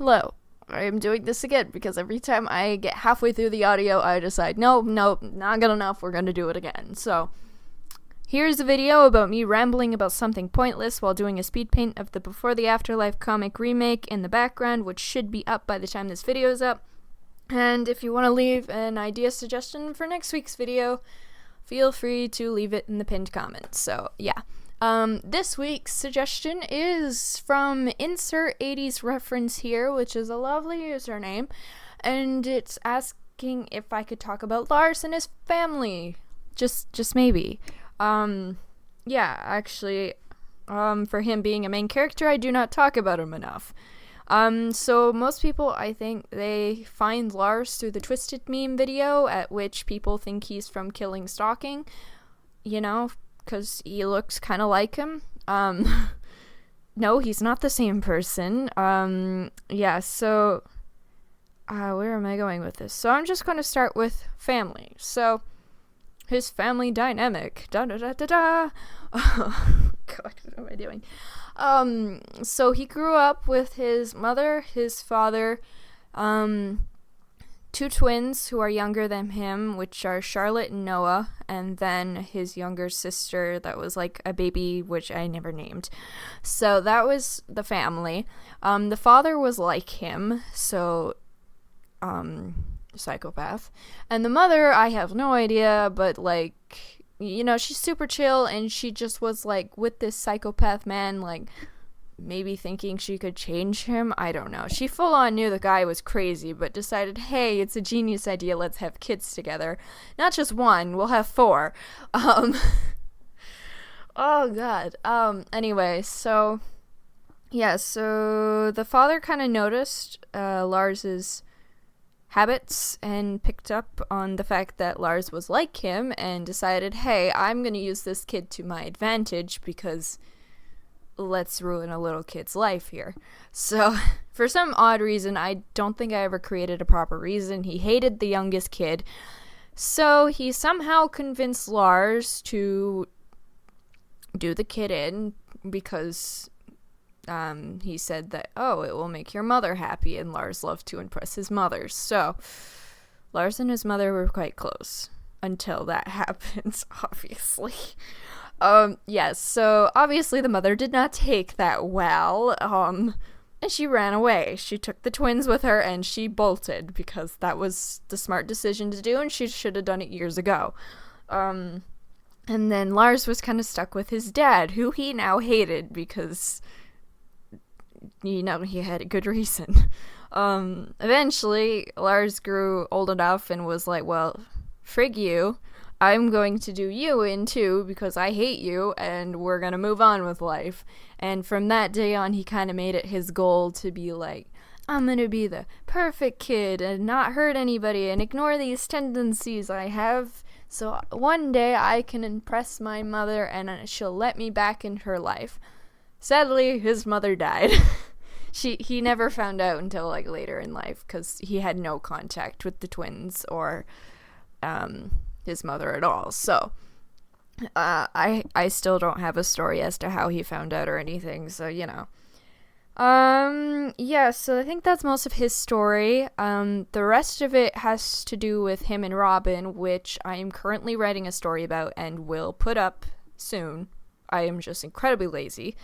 Hello. I am doing this again because every time I get halfway through the audio, I decide, nope, not good enough, we're gonna do it again. So, here's a video about me rambling about something pointless while doing a speed paint of the Before the Afterlife comic remake in the background, which should be up by the time this video is up. And if you want to leave an idea suggestion for next week's video, feel free to leave it in the pinned comments. So, yeah. This week's suggestion is from Insert 80s Reference here, which is a lovely username, and it's asking if I could talk about Lars and his family. Just maybe. Yeah, actually, for him being a main character, I do not talk about him enough. So most people, I think, they find Lars through the Twisted meme video, at which people think he's from Killing Stalking, you know, because he looks kind of like him. No, he's not the same person. Yeah, so, where am I going with this? So I'm just going to start with family. So, his family dynamic. Da-da-da-da-da. Oh, God, what am I doing? So he grew up with his mother, his father, two twins who are younger than him, which are Charlotte and Noah, and then his younger sister that was like a baby, which I never named. So that was the family. The father was like him, so, psychopath. And the mother, I have no idea, but like, you know, she's super chill, and she just was like with this psychopath man, like, maybe thinking she could change him. I don't know. She full on knew the guy was crazy, but decided, hey, it's a genius idea, let's have kids together. Not just one, we'll have 4. Oh god. Anyway, so yeah, so the father kind of noticed Lars's habits and picked up on the fact that Lars was like him and decided, hey, I'm gonna use this kid to my advantage because let's ruin a little kid's life here. So, for some odd reason, I don't think I ever created a proper reason, he hated the youngest kid. So, he somehow convinced Lars to do the kid in because he said that, oh, it will make your mother happy, and Lars loved to impress his mother. So, Lars and his mother were quite close until that happens, obviously. Yes, so obviously the mother did not take that well, and she ran away. She took the twins with her, and she bolted, because that was the smart decision to do, and she should have done it years ago. And then Lars was kind of stuck with his dad, who he now hated, because, you know, he had a good reason. Eventually, Lars grew old enough and was like, well, frig you. I'm going to do you in too because I hate you and we're going to move on with life. And from that day on, he kind of made it his goal to be like, I'm going to be the perfect kid and not hurt anybody and ignore these tendencies I have. So one day I can impress my mother and she'll let me back in her life. Sadly, his mother died. He never found out until like later in life because he had no contact with the twins or, his mother at all. So I still don't have a story as to how he found out or anything, so you know. Yeah, so I think that's most of his story. The rest of it has to do with him and Robin, which I am currently writing a story about and will put up soon. I am just incredibly lazy.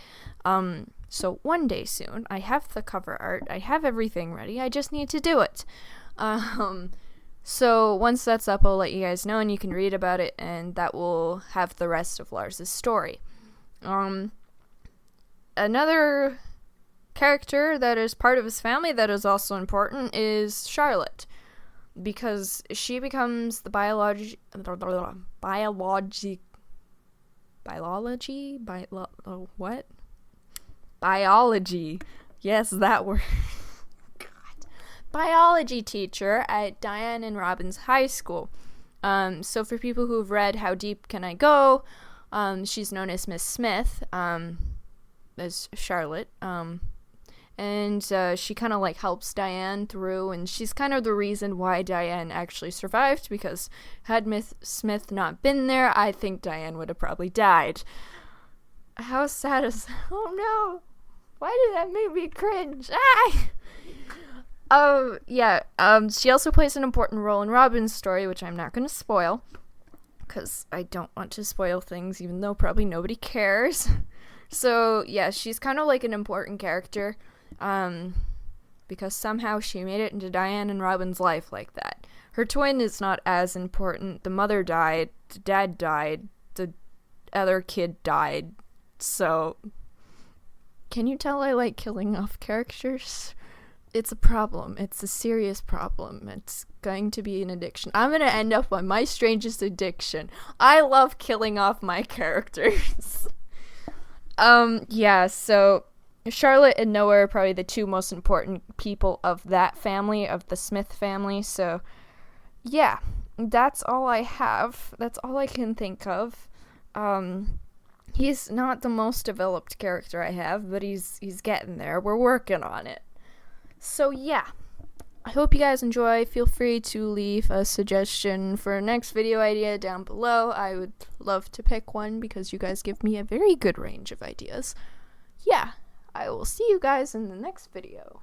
So one day soon, I have the cover art, I have everything ready, I just need to do it. So once that's up, I'll let you guys know and you can read about it, and that will have the rest of Lars's story. Another character that is part of his family that is also important is Charlotte, because she becomes the biology, yes, that word. Biology teacher at Diane and Robin's high school. So for people who've read How Deep Can I Go, she's known as Miss Smith, as Charlotte, and she kind of like helps Diane through, and she's kind of the reason why Diane actually survived, because had Miss Smith not been there, I think Diane would have probably died. How sad is... Oh no! Why did that make me cringe? Ah! Yeah, she also plays an important role in Robin's story, which I'm not going to spoil, because I don't want to spoil things, even though probably nobody cares. So, yeah, she's kind of like an important character, because somehow she made it into Diane and Robin's life like that. Her twin is not as important. The mother died, the dad died, the other kid died, so... Can you tell I like killing off characters? It's a problem. It's a serious problem. It's going to be an addiction. I'm going to end up on my strangest addiction. I love killing off my characters. Yeah, so Charlotte and Noah are probably the two most important people of that family, of the Smith family. So, yeah, that's all I have. That's all I can think of. He's not the most developed character I have, but he's getting there. We're working on it. So yeah, I hope you guys enjoy. Feel free to leave a suggestion for a next video idea down below. I would love to pick one because you guys give me a very good range of ideas. Yeah, I will see you guys in the next video.